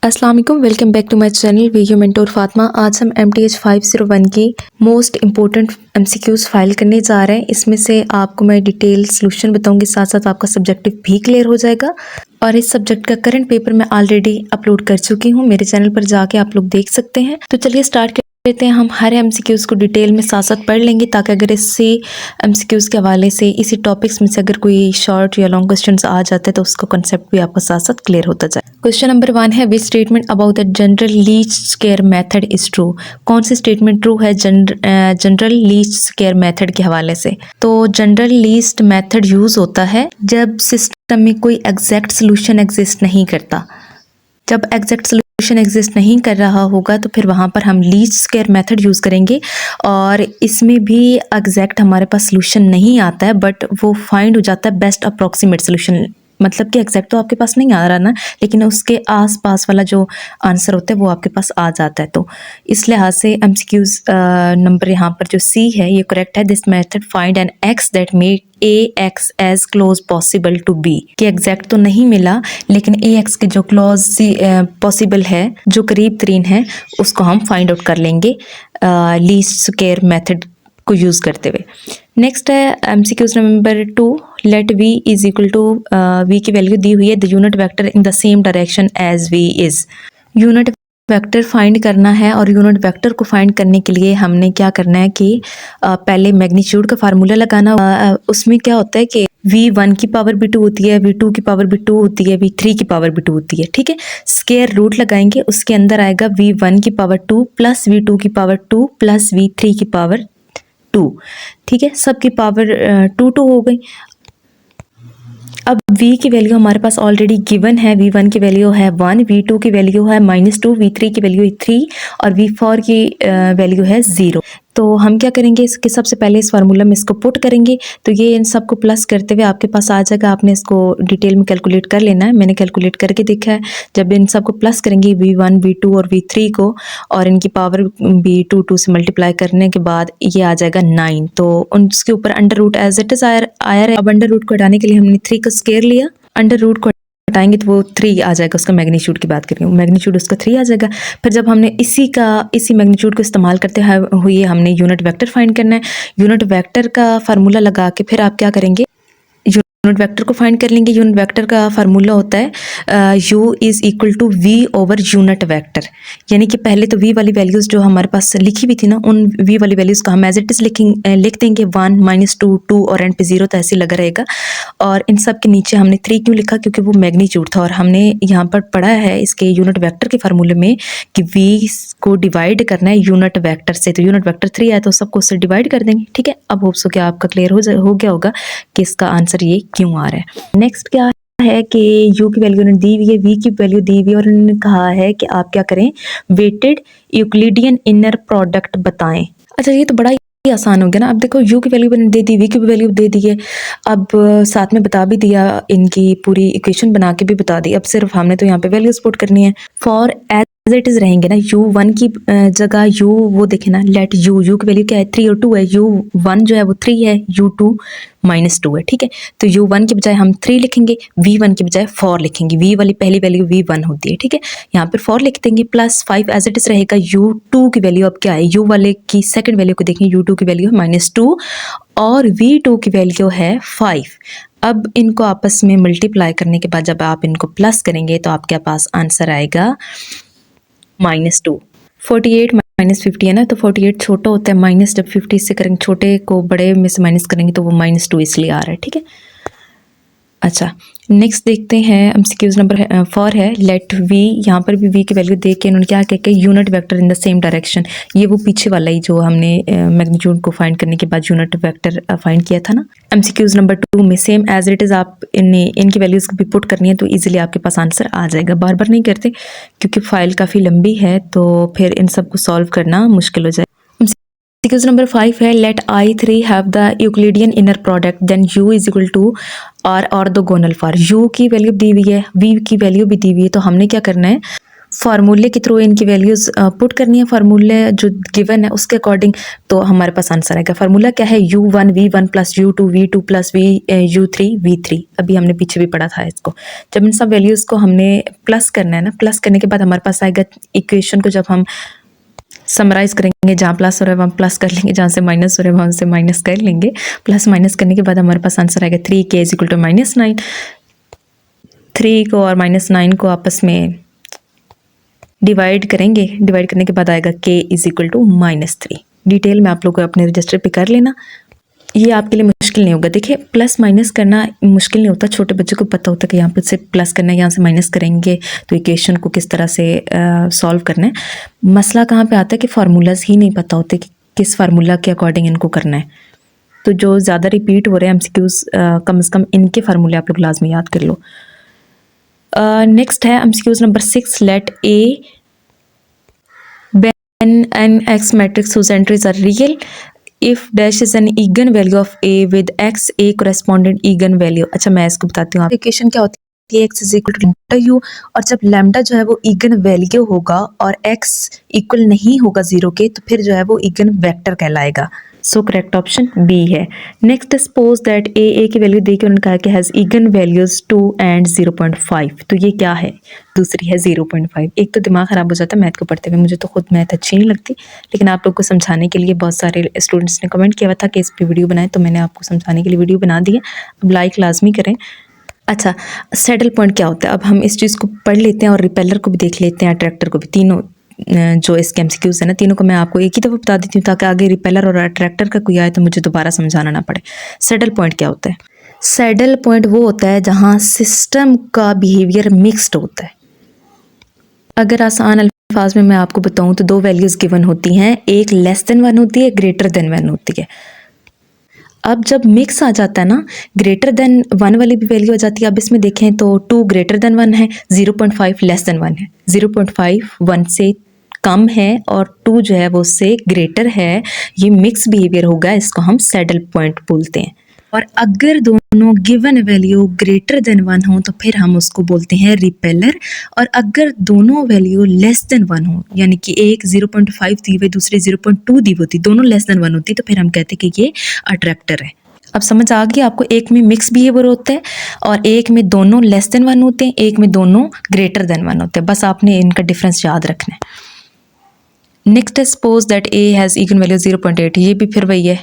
अस्सलाम वालेकुम, welcome back to my channel video mentor Fatima. आज हम MTH 501 की मोस्ट इम्पोर्टेंट MCQs फाइल करने जा रहे हैं। इसमें से आपको मैं डिटेल सोल्यूशन बताऊंगी, साथ साथ आपका सब्जेक्टिव भी क्लियर हो जाएगा। और इस सब्जेक्ट का करंट पेपर मैं ऑलरेडी अपलोड कर चुकी हूँ, मेरे चैनल पर जाके आप लोग देख सकते हैं। तो चलिए स्टार्ट करते हैं। हम हर MCQs को डिटेल में साथ साथ पढ़ लेंगे, ताकि अगर इससे MCQs के हवाले से इसी टॉपिक्स में से अगर कोई शॉर्ट या लॉन्ग क्वेश्चन आ जाते हैं तो उसका कंसेप्ट भी आपका साथ साथ क्लियर होता जाए। क्वेश्चन नंबर 1 है, which statement about the general least square method is true. कौन सी स्टेटमेंट ट्रू है जनरल लीस्ट स्क्वायर मेथड के हवाले से? तो जनरल लीस्ट मेथड यूज होता है जब सिस्टम में कोई एग्जैक्ट सोल्यूशन एग्जिस्ट नहीं करता। जब एग्जैक्ट सोल्यूशन एग्जिस्ट नहीं कर रहा होगा तो फिर वहाँ पर हम लीस्ट स्क्वायर मेथड यूज़ करेंगे। और इसमें भी एग्जैक्ट हमारे पास सोल्यूशन नहीं आता है, बट वो फाइंड हो जाता है बेस्ट अप्रॉक्सीमेट सोल्यूशन। मतलब कि एग्जैक्ट तो आपके पास नहीं आ रहा ना, लेकिन उसके आसपास वाला जो आंसर होता है वो आपके पास आ जाता है। तो इस लिहाज से MCQs नंबर यहाँ पर जो C है ये करेक्ट है। This method find an x that make AX as close possible to B। कि एग्जैक्ट तो नहीं मिला, लेकिन AX के जो क्लोज पॉसिबल है, जो करीब तरीन है, उसको हम फाइंड आउट कर लेंगे लीस्ट स्क्वायर मेथड को यूज़ करते हुए। नेक्स्ट है MCQs number 2, let V is equal to V की वैल्यू दी हुई है, the unit vector in the same direction as V is. Unit vector find करना है, और यूनिट वेक्टर को फाइंड करने के लिए हमने क्या करना है कि पहले मैग्नीट्यूड का फार्मूला लगाना। उसमें क्या होता है कि V1 की पावर भी 2 होती है, V2 की पावर भी 2 होती है, V3 की पावर भी 2 होती है। ठीक है, स्क्वायर रूट लगाएंगे, उसके अंदर आएगा V1 की पावर 2 प्लस V2 की पावर 2 प्लस V3 की पावर 2। ठीक है, सबकी पावर 2 हो गई। अब V की वैल्यू हमारे पास ऑलरेडी गिवन है। V1 की वैल्यू है 1, V2 की वैल्यू है -2, V3 की वैल्यू है 3 और V4 की वैल्यू है 0। तो हम क्या करेंगे, इसके सबसे पहले इस फार्मूला में इसको पुट करेंगे। तो ये इन सबको प्लस करते हुए आपके पास आ जाएगा। आपने इसको डिटेल में कैलकुलेट कर लेना है, मैंने कैलकुलेट करके देखा है। जब इन सबको प्लस करेंगे V1, V2 और V3 को, और इनकी पावर भी 2 से मल्टीप्लाई करने के बाद ये आ जाएगा 9। तो उसके ऊपर under root as it is आया है। अब अंडर रूट को हटाने के लिए हमने 3 का स्क्वायर लिया, अंडर रूट को हटाएंगे तो वो 3 आ जाएगा। उसका मैग्नीट्यूड की बात करेंगे, मैग्नीट्यूड उसका 3 आ जाएगा। फिर जब हमने इसी मैग्नीट्यूड को इस्तेमाल करते हुए हमने यूनिट वेक्टर फाइंड करना है। यूनिट वेक्टर का फार्मूला लगा के फिर आप क्या करेंगे, यूनिट वेक्टर को फाइंड कर लेंगे। यूनिट वेक्टर का फार्मूला होता है U is equal to V over unit vector. यानी कि पहले तो V वाली वैल्यूज़ जो हमारे पास लिखी हुई थी ना, उन V वाली वैल्यूज़ को हम एज इट इज़ लिख देंगे। 1 -2 2 और एंड पे 0, तो ऐसे लगा रहेगा। और इन सब के नीचे हमने 3 क्यों लिखा, क्योंकि वो मैग्नीट्यूड था। और हमने यहाँ पर पढ़ा है इसके यूनिट वेक्टर के फार्मूले में कि V को डिवाइड करना है यूनिट वेक्टर से। तो यूनिट वेक्टर 3 आया तो सबको उससे डिवाइड कर देंगे। ठीक है, अब होप्स हो कि आपका क्लियर हो गया होगा कि इसका आंसर ये क्यों आ रहा है। नेक्स्ट क्या है कि U की वैल्यू दी हुई है, V की वैल्यू दी हुई है, और उन्होंने कहा है कि आप क्या करें, वेटेड यूक्लिडियन इनर प्रोडक्ट बताएं। अच्छा, ये तो बड़ा ही आसान हो गया ना। अब देखो, U की वैल्यू दे दी, V की वैल्यू दे दी है, अब साथ में बता भी दिया, इनकी पूरी इक्वेशन बना के भी बता दी। अब सिर्फ हमने तो यहाँ पे वैल्यूज पुट करनी है। फॉर एज इट इज रहेंगे ना, U1 की जगह U, वो देखे ना, लेट U की वैल्यू क्या है, 3 और 2 है। U1 जो है वो 3 है, U2 -2 है। ठीक है, तो U1 के बजाय हम 3 लिखेंगे, V1 के बजाय 4 लिखेंगे। V वाली पहली वैल्यू V1 होती है। ठीक है, यहाँ पर 4 लिख देंगे, प्लस 5 एज इट इज रहेगा। U2 की वैल्यू अब क्या है, U वाले की सेकंड वैल्यू को देखेंगे, U2 की वैल्यू है -2 और V2 की वैल्यू है 5। अब इनको आपस में मल्टीप्लाई करने के बाद जब आप इनको प्लस करेंगे तो आपके पास आंसर आएगा -2। 48 -50 है ना, तो 48 छोटा होता है, माइनस जब 50 से करेंगे, छोटे को बड़े में से माइनस करेंगे तो वो -2 इसलिए आ रहा है। ठीक है, अच्छा नेक्स्ट देखते हैं। MCQs नंबर 4 है, लेट V। यहाँ पर भी V की वैल्यू देख के इन्होंने क्या कहा कि unit vector in the same direction. ये वो पीछे वाला ही जो हमने मैग्नीट्यूड को फाइंड करने के बाद यूनिट वेक्टर फाइंड किया था ना। MCQs नंबर 2 में सेम एज इट इज़ आप इनकी वैल्यूज़ भी पुट करनी है, तो ईजिली आपके पास आंसर आ जाएगा। बार बार नहीं करते क्योंकि फाइल काफ़ी लंबी है, तो फिर इन सब को सॉल्व करना मुश्किल हो जाए। MCQs नंबर 5 है, let I3 have the Euclidean inner product, then U is equal to are orthogonal for. U की वैल्यू दी हुई है, V की वैल्यू भी दी हुई है, तो हमने क्या करना है, फार्मूले के थ्रू इनकी वैल्यूज़ पुट करनी है, फार्मूले जो गिवन है उसके अकॉर्डिंग, तो हमारे पास आंसर आएगा। फार्मूला क्या है, u1 plus u2 v2 plus u3 v3। अभी हमने पीछे भी पढ़ा था इसको। जब इन सब वैल्यूज़ को हमने प्लस करना है ना, प्लस करने के बाद हमारे पास आएगा इक्वेशन को जब हम समराइज़ करेंगे, जहाँ प्लस हो रहा है वहाँ प्लस कर लेंगे, जहाँ से माइनस हो रहा है वहाँ से माइनस कर लेंगे। प्लस माइनस करने के बाद हमारे पास आंसर आएगा 3k इज इक्वल टू -9। 3 को और -9 को आपस में डिवाइड करेंगे, डिवाइड करने के बाद आएगा k is equal to -3। Detail में आप लोग अपने रजिस्टर पे कर लेना, ये आपके लिए मुश्किल नहीं होगा। देखिए प्लस माइनस करना मुश्किल नहीं होता, छोटे बच्चे को पता होता है कि यहाँ पे से प्लस करना है, यहाँ से माइनस करेंगे तो इक्वेशन को किस तरह से सॉल्व करना है। मसला कहाँ पे आता है कि फार्मूलाज ही नहीं पता होते कि किस फार्मूला के अकॉर्डिंग इनको करना है। तो जो ज़्यादा रिपीट हो रहे हैं MCQs, कम से कम इनके फार्मूले आप लोग लाजमी याद कर लो। नेक्स्ट है MCQs number 6, let A when an X matrix whose entries are real if dash is an eigen value of A with X A corresponding eigen value। अच्छा मैं इसको बताती हूँ। इक्वेशन क्या होती है, x is equal to lambda u, और जब लैम्डा जो है वो ईगन वैल्यू होगा और x इक्वल नहीं होगा 0 के, तो फिर जो है वो ईगन वेक्टर कहलाएगा। सो करेक्ट ऑप्शन बी है। नेक्स्ट सपोज दैट ए की वैल्यू दे के उन्होंने कहा कि हैज़ ईगन वैल्यूज 2 एंड 0.5। तो ये क्या है, दूसरी है 0.5। एक तो दिमाग ख़राब हो जाता है मैथ को पढ़ते हुए, मुझे तो खुद मैथ अच्छी नहीं लगती, लेकिन आप लोग को समझाने के लिए बहुत सारे स्टूडेंट्स ने कमेंट किया हुआ था कि इस पर वीडियो बनाएं, तो मैंने आपको समझाने के लिए वीडियो बना दी है। अब लाइक लाजमी करें। अच्छा, सैडल पॉइंट क्या होता है, अब हम इस चीज़ को पढ़ लेते हैं और रिपेलर को भी देख लेते हैं, अट्रैक्टर को भी। तीनों जो इसके MCQs है ना, तीनों को मैं आपको एक ही दफ़ा बता देती हूँ ताकि आगे रिपेलर और अट्रैक्टर का कोई आए तो मुझे दोबारा समझाना ना पड़े। सैडल पॉइंट क्या होता है, सैडल पॉइंट वो होता है जहाँ सिस्टम का बिहेवियर मिक्स्ड होता है। अगर आसान अल्फाज में मैं आपको बताऊँ तो 2 वैल्यूज़ गिवन होती हैं, एक लेस देन 1 होती है, ग्रेटर देन 1 होती है। अब जब मिक्स आ जाता है ना, ग्रेटर देन 1 वाली भी वैल्यू आ जाती है। अब इसमें देखें तो 2 ग्रेटर देन 1 है, 0.5 लेस देन 1 है। 0.5 1 से कम है और 2 जो है वो उससे ग्रेटर है। ये मिक्स बिहेवियर होगा, इसको हम सैडल पॉइंट बोलते हैं। और अगर दोनों गिवन वैल्यू ग्रेटर देन 1 हो तो फिर हम उसको बोलते हैं रिपेलर। और अगर दोनों वैल्यू लेस देन 1 हो, यानी कि एक 0.5 दी हुई दूसरी 0.2 दी होती, दोनों लेस देन 1 होती, तो फिर हम कहते हैं कि ये अट्रैक्टर है। अब समझ आ गई आपको, एक में मिक्स बिहेवियर होता है और एक में दोनों लेस देन 1 होते हैं, एक में दोनों ग्रेटर देन 1 होते हैं। बस आपने इनका डिफरेंस याद रखना है। नेक्स्ट है suppose that A has eigen value 0.8। ये भी फिर वही है,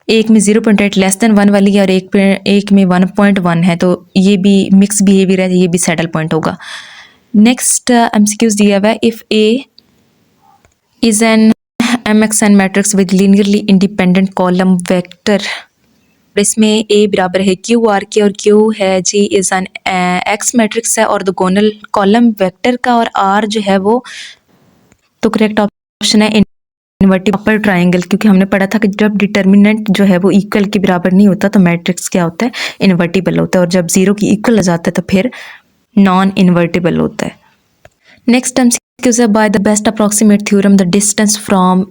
एक में 0.8 लेस देन 1 वाली है और एक में 1.1 है, तो ये भी मिक्स बिहेवियर है, ये भी सैडल पॉइंट होगा। नेक्स्ट MCQs दिया हुआ है, if A is an MXN matrix with linearly independent column vector. इसमें ए बराबर है QR के और Q है जी इज़ एन X मैट्रिक्स है ऑर्थोगोनल कॉलम वेक्टर का, और R जो है वो, तो करेक्ट ऑप्शन है इन्वर्टिबल अपर ट्राइंगल, क्योंकि हमने पढ़ा था कि जब डिटर्मिनेंट जो है वो इक्वल के बराबर नहीं होता तो मैट्रिक्स क्या होता है, इन्वर्टिबल होता है, और जब 0 की इक्वल आ जाता है तो फिर नॉन इन्वर्टिबल होता है। नेक्स्ट MCQs है, by the best approximate theorem the distance from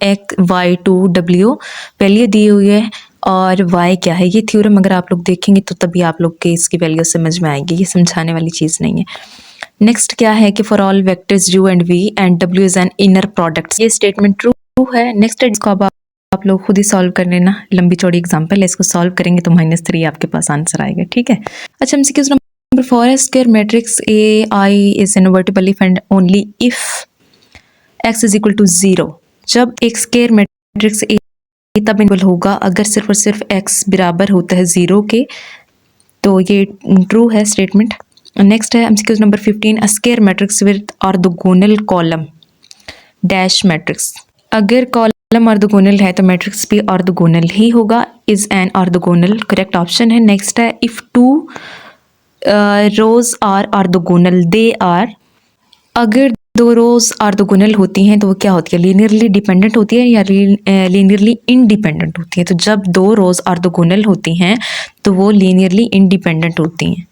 y to w। Value दी हुई है और y क्या है, ये थ्योरम अगर आप लोग देखेंगे तो तभी आप लोग के इसकी वैल्यू समझ में आएगी, ये समझाने वाली चीज़ नहीं है। नेक्स्ट क्या है कि for all vectors u and v and w is an inner product, ये स्टेटमेंट ट्रू है। नेक्स्ट है, इसको अब आप लोग खुद ही सॉल्व कर लेना, लंबी चौड़ी एग्जांपल है, इसको सॉल्व करेंगे तो -3 आपके पास आंसर आएगा, ठीक है। अच्छा, MCQs नंबर 4 है, square matrix AI is invertible if and only if x is equal to 0। जब एक स्क्वायर मैट्रिक्स A तब इनवर्टिबल होगा अगर सिर्फ और सिर्फ x बराबर होता है 0 के, तो ये ट्रू है स्टेटमेंट। नेक्स्ट है MCQs number 15, a square matrix with orthogonal column dash matrix. अगर कॉलम ऑर्थोगोनल है तो मैट्रिक्स भी ऑर्थोगोनल ही होगा, is an orthogonal, correct option है। नेक्स्ट है, if 2 rows are orthogonal they are. अगर 2 रोज ऑर्थोगोनल होती हैं तो वो क्या होती है, लीनियरली डिपेंडेंट होती है या लीनियरली इंडिपेंडेंट होती है। तो जब 2 रोज ऑर्थोगोनल होती हैं तो वो लीनियरली इंडिपेंडेंट होती हैं।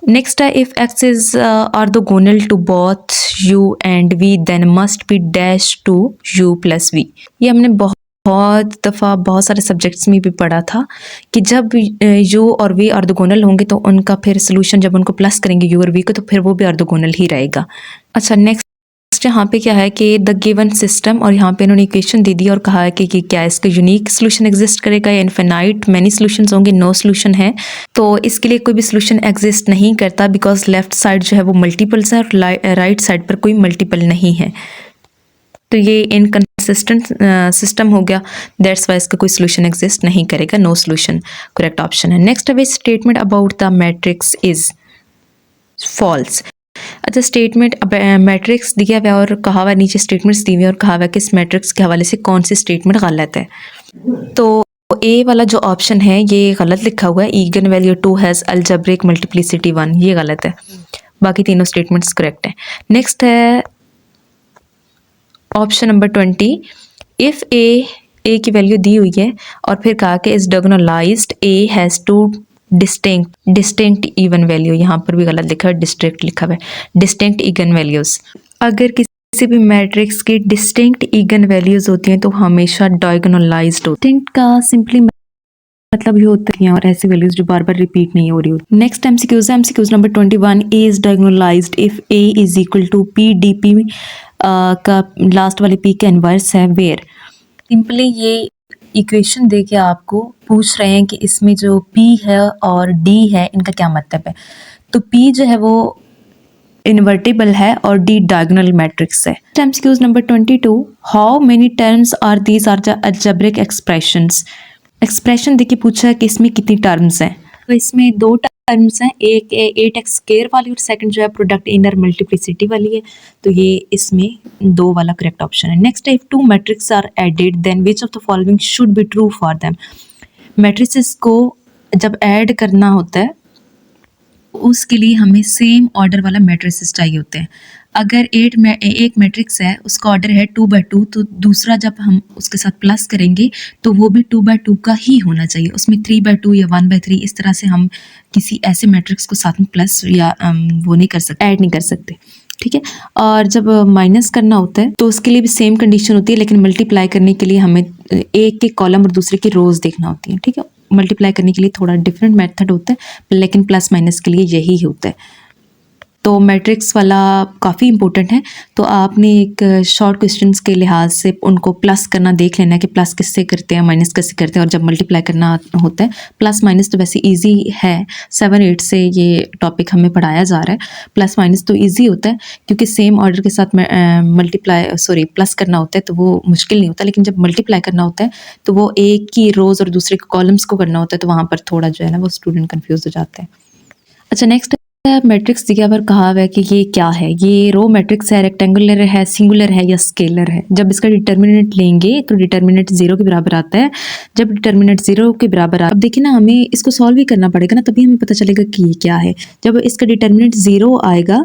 नेक्स्ट है, if x is orthogonal to both u and v then must be dash to u plus v। ये हमने बहुत बहुत दफ़ा बहुत सारे सब्जेक्ट्स में भी पढ़ा था कि जब यू और वी ऑर्थोगोनल होंगे तो उनका फिर सोल्यूशन जब उनको प्लस करेंगे यू और वी को तो फिर वो भी ऑर्थोगोनल ही रहेगा। अच्छा नेक्स्ट यहाँ पे क्या है कि द गिवन सिस्टम, और यहाँ पे इन्होंने इक्वेशन दे दी और कहा है कि क्या इसका यूनिक सोल्यूशन एग्जिस्ट करेगा या इनफिनाइट मैनी सोल्यूशंस होंगे। नो सोल्यूशन है, तो इसके लिए कोई भी सोल्यूशन एग्जिस्ट नहीं करता बिकॉज लेफ्ट साइड जो है वो मल्टीपल्स है और राइट साइड पर कोई मल्टीपल नहीं है, तो ये इनकंसिस्टेंट सिस्टम हो गया, दैट्स वाई इसका कोई सोल्यूशन एग्जिस्ट नहीं करेगा। नो सोल्यूशन करेक्ट ऑप्शन है। नेक्स्ट है statement about the matrix is false. अच्छा स्टेटमेंट मैट्रिक्स दिया हुआ और कहा हुआ नीचे स्टेटमेंट्स दी हुई और कहा हुआ कि इस मैट्रिक्स के हवाले से कौन सी स्टेटमेंट गलत है। तो ए वाला जो ऑप्शन है ये गलत लिखा हुआ है, eigen value 2 has algebraic multiplicity 1, ये गलत है, बाकी तीनों स्टेटमेंट्स करेक्ट है। नेक्स्ट है ऑप्शन नंबर 20, इफ़ ए की वैल्यू दी हुई है और फिर कहा कि is diagonalized A has two distinct eigen value, यहाँ पर भी गलत लिखा है, डिस्ट्रिक्ट लिखा हुआ है, डिस्टिंक्ट इगन वैल्यूज़। अगर किसी भी मैट्रिक्स की डिस्टिंक्ट इगन वैल्यूज़ होती हैं तो हमेशा डायगोनलाइज्ड होती है। डिस्टिंक्ट का सिंपली मतलब ये होती हैं और ऐसी वैल्यूज जो बार बार रिपीट नहीं हो रही होती। नेक्स्ट एमसीक्यूज है, MCQs number 21, A is diagonalized if A is equal to P D P का लास्ट वाले पी का इनवर्स है वेयर। सिंपली ये इक्वेशन दे के आपको पूछ रहे हैं कि इसमें जो P है और D है इनका क्या मतलब है। तो P जो है वो इन्वर्टिबल है और D डायगोनल मैट्रिक्स है। MCQs number 22, how many terms are these are the algebraic expressions. Expression देखिए पूछा है कि इसमें कितनी टर्म्स हैं, तो इसमें दो टर्म्स हैं, एक 8x स्क्वायर वाली और सेकंड जो है प्रोडक्ट इनर मल्टीप्लिसिटी वाली है, तो ये इसमें 2 वाला करेक्ट ऑप्शन है। नेक्स्ट है, if two matrix are added then which of the following should be true for them. Matrices को जब ऐड करना होता है उसके लिए हमें सेम ऑर्डर वाला मैट्रिसेस चाहिए होते हैं। अगर एक मैट्रिक्स है उसका ऑर्डर है 2/2, तो दूसरा जब हम उसके साथ प्लस करेंगे तो वो भी 2/2 का ही होना चाहिए, उसमें 3/2 या 1/3 इस तरह से हम किसी ऐसे मैट्रिक्स को साथ में प्लस या वो नहीं कर सकते, ऐड नहीं कर सकते, ठीक है। और जब माइनस करना होता है तो उसके लिए भी सेम कंडीशन होती है, लेकिन मल्टीप्लाई करने के लिए हमें एक के कॉलम और दूसरे की रोज देखना होती है, ठीक है। मल्टीप्लाई करने के लिए थोड़ा डिफरेंट मेथड होता है, लेकिन प्लस माइनस के लिए यही होता है। तो मैट्रिक्स वाला काफ़ी इंपॉर्टेंट है, तो आपने एक शॉर्ट क्वेश्चंस के लिहाज से उनको प्लस करना देख लेना कि प्लस किससे करते हैं, माइनस कैसे करते हैं, और जब मल्टीप्लाई करना होता है प्लस माइनस तो वैसे इजी है, 7-8 से ये टॉपिक हमें पढ़ाया जा रहा है। प्लस माइनस तो इजी होता है क्योंकि सेम ऑर्डर के साथ प्लस करना होता है तो वो मुश्किल नहीं होता, लेकिन जब मल्टीप्लाई करना होता है तो वो एक की रोज़ और दूसरे के कॉलम्स को करना होता है, तो वहाँ पर थोड़ा जो है ना वो स्टूडेंट कन्फ्यूज़ हो जाते हैं। अच्छा नेक्स्ट मैट्रिक्स दिया पर कहा हुआ है कि ये क्या है, ये रो मैट्रिक्स है, रेक्टेंगुलर है, सिंगुलर है या स्केलर है। जब इसका डिटर्मिनेंट लेंगे तो डिटर्मिनेंट 0 के बराबर आता है। जब डिटर्मिनेंट 0 के बराबर अब देखिए ना, हमें इसको सॉल्व भी करना पड़ेगा ना, तभी हमें पता चलेगा कि ये क्या है। जब इसका डिटर्मिनेंट 0 आएगा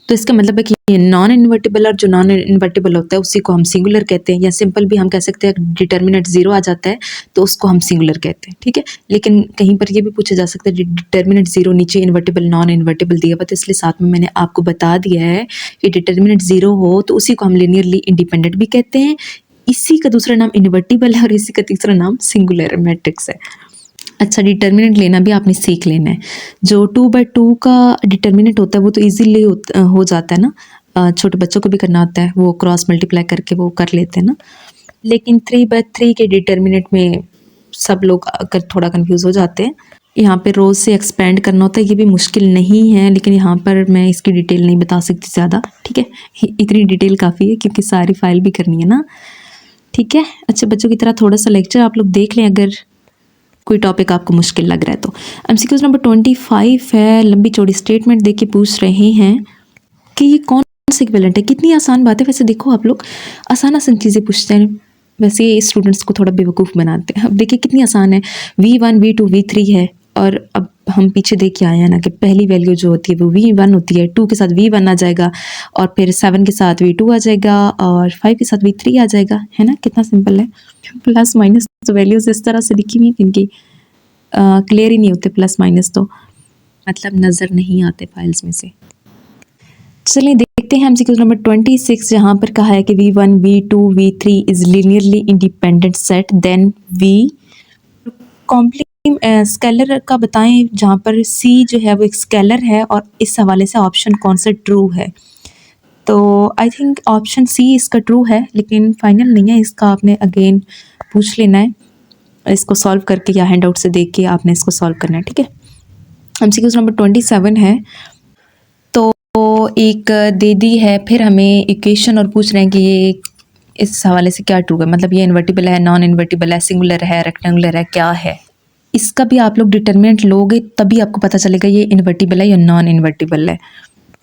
तो इसका मतलब है कि ये नॉन इन्वर्टिबल, और जो नॉन इन्वर्टिबल होता है उसी को हम सिंगुलर कहते हैं, या सिंपल भी हम कह सकते हैं डिटर्मिनेंट 0 आ जाता है तो उसको हम सिंगुलर कहते हैं, ठीक है। लेकिन कहीं पर ये भी पूछा जा सकता है डिटर्मिनेंट 0 नीचे इन्वर्टिबल नॉन इन्वर्टिबल दिया हुआ, तो इसलिए साथ में मैंने आपको बता दिया है कि डिटर्मिनेंट 0 हो तो उसी को हम लीनियरली इंडिपेंडेंट भी कहते हैं, इसी का दूसरा नाम इन्वर्टिबल है और इसी का तीसरा नाम सिंगुलर मैट्रिक्स है। अच्छा डिटर्मिनेंट लेना भी आपने सीख लेना है। जो 2/2 का डिटर्मिनेंट होता है वो तो इजीली हो जाता है ना, छोटे बच्चों को भी करना होता है, वो क्रॉस मल्टीप्लाई करके वो कर लेते हैं ना। लेकिन 3/3 के डिटर्मिनेंट में सब लोग थोड़ा कंफ्यूज हो जाते हैं। यहाँ पे रोज से एक्सपेंड करना होता है, ये भी मुश्किल नहीं है, लेकिन यहाँ पर मैं इसकी डिटेल नहीं बता सकती ज़्यादा, ठीक है। इतनी डिटेल काफ़ी है क्योंकि सारी फाइल भी करनी है ना, ठीक है। अच्छे बच्चों की तरह थोड़ा सा लेक्चर आप लोग देख लें अगर कोई टॉपिक आपको मुश्किल लग रहा है तो। एमसीक्यूज नंबर 25 है, लंबी चौड़ी स्टेटमेंट देके पूछ रहे हैं कि ये कौन सा इक्विवेलेंट है। कितनी आसान बात है, वैसे देखो आप लोग आसान चीज़ें पूछते हैं, वैसे ये स्टूडेंट्स को थोड़ा बेवकूफ़ बनाते हैं। अब देखिए कितनी आसान है, V1 V2 V3 है, और अब हम पीछे देख के आए हैं ना कि पहली वैल्यू जो होती है वो V1 होती है, 2 के साथ V1 आ जाएगा, और फिर 7 के साथ V2 आ जाएगा, और 5 के साथ V3 आ जाएगा, है ना, कितना सिंपल है। प्लस माइनस तो वैल्यूज इस तरह से लिखी हुई है इनकी क्लियर ही नहीं होते, प्लस माइनस तो मतलब नज़र नहीं आते फाइल्स में से। चलिए देखते हैं एमसीक्यू नंबर 26 जहाँ पर कहा है कि V1, V2, V3 is linearly independent set, then we complement scalar का बताएं जहाँ पर C जो है वो एक स्केलर है और इस हवाले से ऑप्शन कौन सा ट्रू है। तो आई थिंक ऑप्शन C इसका ट्रू है, लेकिन फाइनल नहीं है, इसका आपने अगेन पूछ लेना है, इसको सॉल्व करके या हैंड आउट से देख के आपने इसको सॉल्व करना है, ठीक है। एमसीक्यू नंबर 27 है, तो एक दे दी है, फिर हमें इक्वेशन और पूछ रहे हैं कि ये इस हवाले से क्या ट्रू है, मतलब ये इन्वर्टिबल है, नॉन इन्वर्टिबल है, सिंगुलर है, रेक्टेंगुलर है, क्या है। इसका भी आप लोग डिटर्मिनेंट लोगे तभी आपको पता चलेगा ये इन्वर्टिबल है या नॉन इन्वर्टिबल है।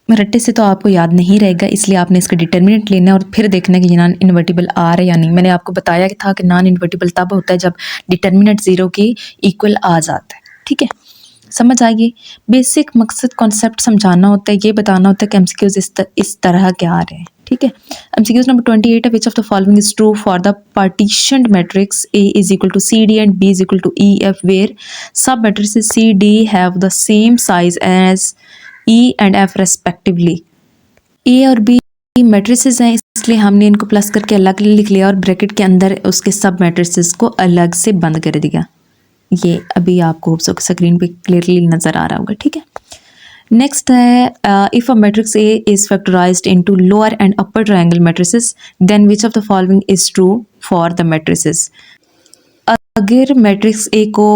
रट्टे से तो आपको याद नहीं रहेगा, इसलिए आपने इसका डिटर्मिनेंट लेना है और फिर देखना है कि ये नॉन इन्वर्टिबल आ रहा है या नहीं। मैंने आपको बताया था कि नॉन इन्वर्टिबल तब होता है जब डिटर्मिनेंट 0 के इक्वल आ जाता है, ठीक है। समझ आइए, बेसिक मकसद कॉन्सेप्ट समझाना होता है, ये बताना होता है कि एमसीक्यूज इस तरह के आ रहे हैं, ठीक है। एमसीक्यूज नंबर 28 है, which of the following is true for the partitioned matrix A is equal to CD and B is equal to EF where sub matrices C D have the same size as E and F respectively. A और B matrices हैं, इसलिए हमने इनको plus करके अलग लिख लिया और ब्रैकेट के अंदर उसके सब मैट्रिसेस को अलग से बंद कर दिया। ये अभी आपको स्क्रीन पे क्लियरली नज़र आ रहा होगा, ठीक है। नेक्स्ट है, if a matrix A is factorized into lower and upper triangle matrices then which of the following is true for the matrices. अगर मैट्रिक्स A को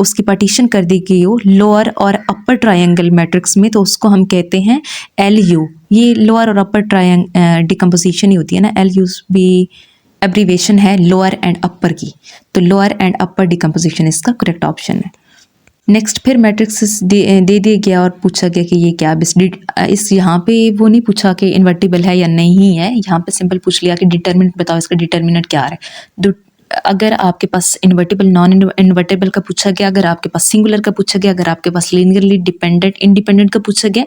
उसकी पार्टीशन कर दी गई हो लोअर और अपर ट्रायंगल मैट्रिक्स में, तो उसको हम कहते हैं LU। ये लोअर और अपर डिकम्पोजिशन ही होती है ना, LU भी एब्रीवेशन है लोअर एंड अपर की, तो लोअर एंड अपर डिकम्पोजिशन इसका करेक्ट ऑप्शन है। नेक्स्ट, फिर मैट्रिक्स दे दिया गया और पूछा गया कि ये क्या, इस यहाँ पे वो नहीं पूछा कि इन्वर्टिबल है या नहीं है, यहाँ पे सिंपल पूछ लिया कि डिटर्मिनेंट बताओ, इसका डिटर्मिनेंट क्या आ रहा है। अगर आपके पास इन्वर्टिबल नॉन इन्वर्टिबल का पूछा गया, अगर आपके पास सिंगुलर का पूछा गया, अगर आपके पास लीनियरली डिपेंडेंट इंडिपेंडेंट का पूछा गया,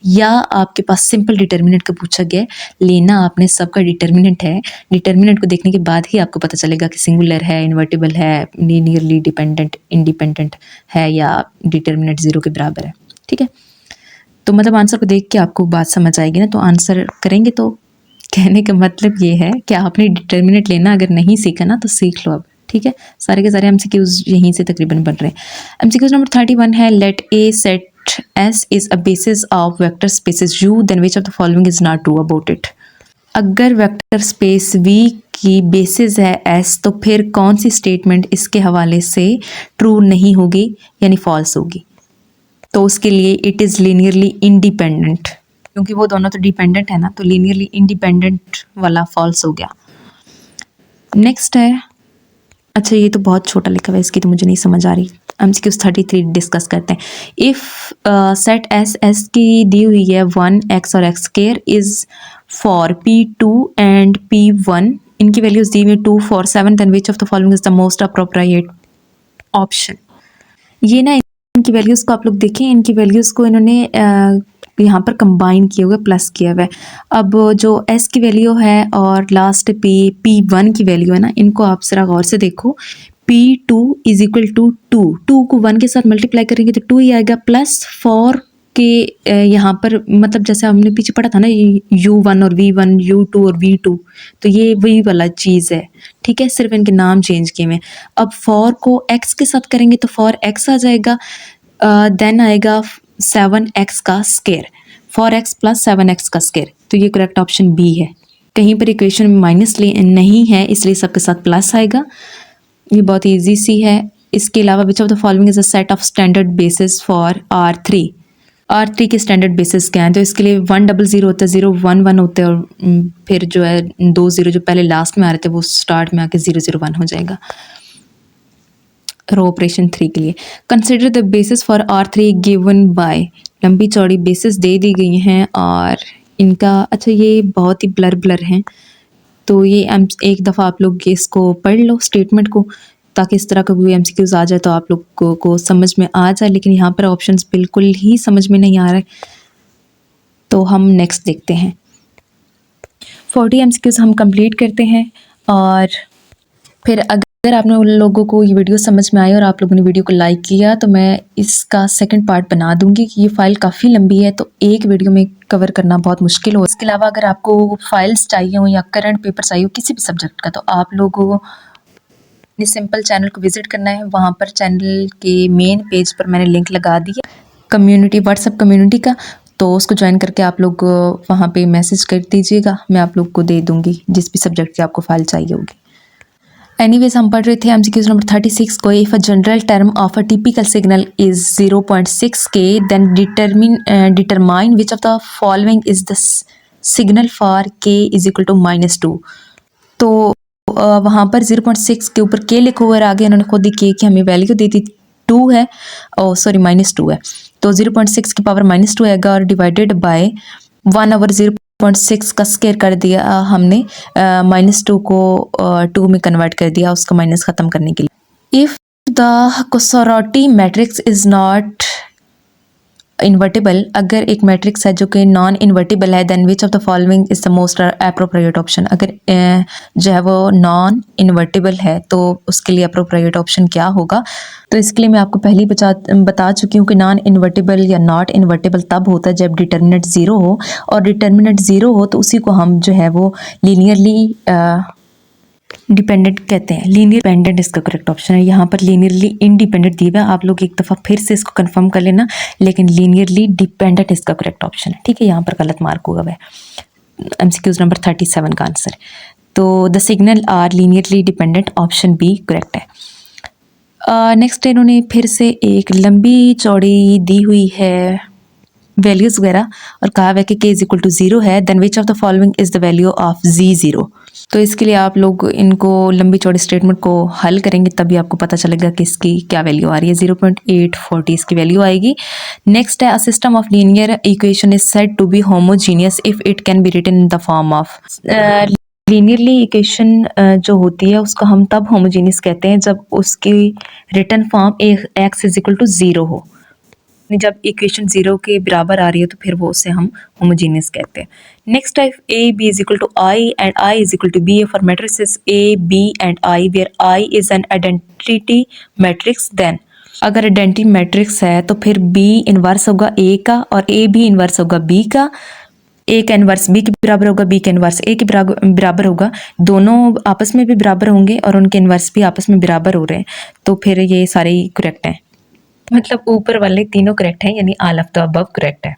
या आपके पास सिंपल डिटर्मिनेंट का पूछा गया, लेना आपने सबका डिटर्मिनेंट है। डिटर्मिनेंट को देखने के बाद ही आपको पता चलेगा कि सिंगुलर है, इन्वर्टिबल है, लीनियरली डिपेंडेंट इंडिपेंडेंट है या डिटर्मिनेंट 0 के बराबर है, ठीक है। तो मतलब आंसर को देख के आपको बात समझ आएगी ना, तो आंसर करेंगे। तो कहने का मतलब ये है कि आपने डिटर्मिनेंट लेना अगर नहीं सीखा ना तो सीख लो अब, ठीक है। सारे के सारे एमसीक्यूज यहीं से तकरीबन बन रहे हैं। एमसीक्यूज नंबर 31 है, let a set S is a basis of vector spaces U then which of the following is not true about it. अगर वेक्टर स्पेस V की बेसिस है S, तो फिर कौन सी स्टेटमेंट इसके हवाले से ट्रू नहीं होगी यानी फॉल्स होगी। तो उसके लिए इट इज़ लीनियरली इंडिपेंडेंट, क्योंकि वो दोनों तो डिपेंडेंट है ना, तो लीनियरली इंडिपेंडेंट वाला फॉल्स हो गया। नेक्स्ट है, अच्छा ये तो बहुत छोटा लिखा हुआ है, इसकी तो मुझे नहीं समझ आ रही। एमसीक्यूज 33 डिस्कस करते हैं। इफ़ सेट S की दी हुई है 1x और x square is for P2 and P1, इनकी वैल्यूज दी हुई 2 4 7, then which of the following is the most appropriate option. ये ना इनकी वैल्यूज़ को आप लोग देखें, इनकी वैल्यूज़ को इन्होंने यहाँ पर कंबाइन किए हुए प्लस किया हुआ है। अब जो S की वैल्यू है और लास्ट P1 की वैल्यू है ना, इनको आप ज़रा गौर से देखो। P2 इज इक्वल टू 2 को 1 के साथ मल्टीप्लाई करेंगे तो 2 ही आएगा, प्लस 4 के यहाँ पर मतलब जैसे हमने पीछे पढ़ा था ना U1 और V1, U2 और V2, तो ये वही वाला चीज़ है, ठीक है, सिर्फ इनके नाम चेंज किए हुए। अब 4 को x के साथ करेंगे तो 4x आ जाएगा, देन आएगा 7x का स्क्वायर, 4x प्लस 7x का स्क्वायर, तो ये करेक्ट ऑप्शन B है। कहीं पर इक्वेशन में माइनस नहीं है, इसलिए सबके साथ प्लस आएगा। ये बहुत ईजी सी है। इसके अलावा विच of the following is a set of standard basis for R3 के स्टैंडर्ड बेसिस क्या हैं, तो इसके लिए 100 होता है, 011 होते हैं, और फिर जो है 20 जो पहले लास्ट में आ रहे थे वो स्टार्ट में आके 001 हो जाएगा। रो ऑपरेशन 3 के लिए consider the basis for R3 given by, लंबी चौड़ी बेसिस दे दी गई हैं और इनका, अच्छा ये बहुत ही ब्लर हैं, तो ये एक दफ़ा आप लोग इसको पढ़ लो स्टेटमेंट को, ताकि इस तरह का कोई एमसीक्यूज आ जाए तो आप लोग को समझ में आ जाए। लेकिन यहाँ पर ऑप्शंस बिल्कुल ही समझ में नहीं आ रहे, तो हम नेक्स्ट देखते हैं। 40 एमसीक्यूज हम कंप्लीट करते हैं और फिर अगर अगर आपने उन लोगों को ये वीडियो समझ में आई और आप लोगों ने वीडियो को लाइक किया तो मैं इसका सेकंड पार्ट बना दूंगी कि ये फ़ाइल काफ़ी लंबी है तो एक वीडियो में कवर करना बहुत मुश्किल हो। इसके अलावा अगर आपको फाइल्स चाहिए हो या करंट पेपर चाहिए हो किसी भी सब्जेक्ट का, तो आप लोगों ने सिंपल चैनल को विज़िट करना है। वहाँ पर चैनल के मेन पेज पर मैंने लिंक लगा दिया कम्युनिटी, व्हाट्सएप कम्युनिटी का, तो उसको ज्वाइन करके आप लोग वहाँ पे मैसेज कर दीजिएगा, मैं आप लोग को दे दूँगी जिस भी सब्जेक्ट की आपको फ़ाइल चाहिए होगी। एनीवेज हम पढ़ रहे थे एमसीक्यूज नंबर 36 को। If a general term of a typical signal is 0.6 k then determine which of the following is the signal for k is equal to -2। तो वहाँ पर 0.6 के ऊपर के लिखा हुआ है, आगे उन्होंने खुद ही के की हमें वैल्यू दी थी 2 है, ओ सॉरी -2 है, तो 0.6 की पावर -2 आएगा और डिवाइडेड बाय 1/0.6 का स्क्वायर कर दिया हमने, -2 को 2 में कन्वर्ट कर दिया उसका माइनस ख़त्म करने के लिए। इफ़ द कोसोरोटी मैट्रिक्स इज़ नॉट इन्वर्टिबल, अगर एक मैट्रिक्स है जो कि नॉन इन्वर्टिबल है, then which of the following is the most appropriate option. अगर जो है वो नॉन इन्वर्टिबल है तो उसके लिए अप्रोप्रिएट ऑप्शन क्या होगा। तो इसके लिए मैं आपको पहले ही बता चुकी हूँ कि नॉन इन्वर्टिबल या नॉट इन्वर्टिबल तब होता है जब डिटर्मिनेंट 0 हो, और डिटर्मिनेंट 0 हो तो उसी को हम जो है वो लीनियरली डिपेंडेंट कहते हैं। लीनियर डिपेंडेंट इसका करेक्ट ऑप्शन है। यहाँ पर लीनियरली इंडिपेंडेंट दिया हुआ है, आप लोग एक दफ़ा फिर से इसको कंफर्म कर लेना, लेकिन लीनियरली डिपेंडेंट इसका करेक्ट ऑप्शन है, ठीक है। यहाँ पर गलत मार्क हुआ है एमसीक्यूज नंबर 37 का आंसर। तो the signal are linearly dependent, option B correct है। नेक्स्ट इन्होंने फिर से एक लंबी चौड़ी दी हुई है वैल्यूज़ वगैरह और कहा हुआ है कि k इज इक्वल टू 0 है, then which of the following is the value of z0। तो इसके लिए आप लोग इनको लंबी चौड़ी स्टेटमेंट को हल करेंगे तभी आपको पता चलेगा कि इसकी क्या वैल्यू आ रही है। 0.840 इसकी वैल्यू आएगी। नेक्स्ट है, a system of linear equation is said to be homogeneous if it can be written in the form of. Linearly equation जो होती है उसको हम तब होमोजीनियस कहते हैं जब उसकी written form x is equal to 0 हो। जब इक्वेशन 0 के बराबर आ रही है तो फिर वो उसे हम होमोजीनियस कहते हैं। Next type A B is equal to I and I is equal to B for matrices A B and I where I is an identity matrix, then अगर आइडेंटिटी मैट्रिक्स है तो फिर बी इनवर्स होगा ए का और ए भी inverse होगा B का। ए का इनवर्स बी के बराबर होगा, बी का इनवर्स ए के बराबर होगा, दोनों आपस में भी बराबर होंगे और उनके इनवर्स भी आपस में बराबर हो रहे हैं, तो फिर ये सारे करेक्ट हैं। मतलब ऊपर वाले तीनों करेक्ट हैं, यानी all of the above correct है।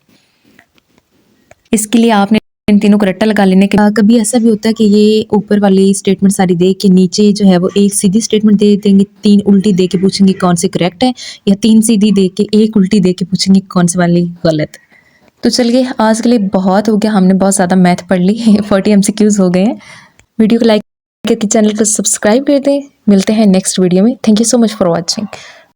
इसके लिए आपने इन तीनों को रट्टा लगा लेने के। कभी ऐसा भी होता है कि ये ऊपर वाली स्टेटमेंट सारी दे के नीचे जो है वो एक सीधी स्टेटमेंट दे देंगे, 3 उल्टी दे के पूछेंगे कौन सी करेक्ट है, या 3 सीधी दे के 1 उल्टी दे के पूछेंगे कौन सी वाली गलत। तो चलिए आज के लिए बहुत हो गया, हमने बहुत ज़्यादा मैथ पढ़ ली 40 MCQs हो गए हैं। वीडियो को लाइक करके चैनल को सब्सक्राइब कर दें। मिलते हैं नेक्स्ट वीडियो में। Thank you so much for watching.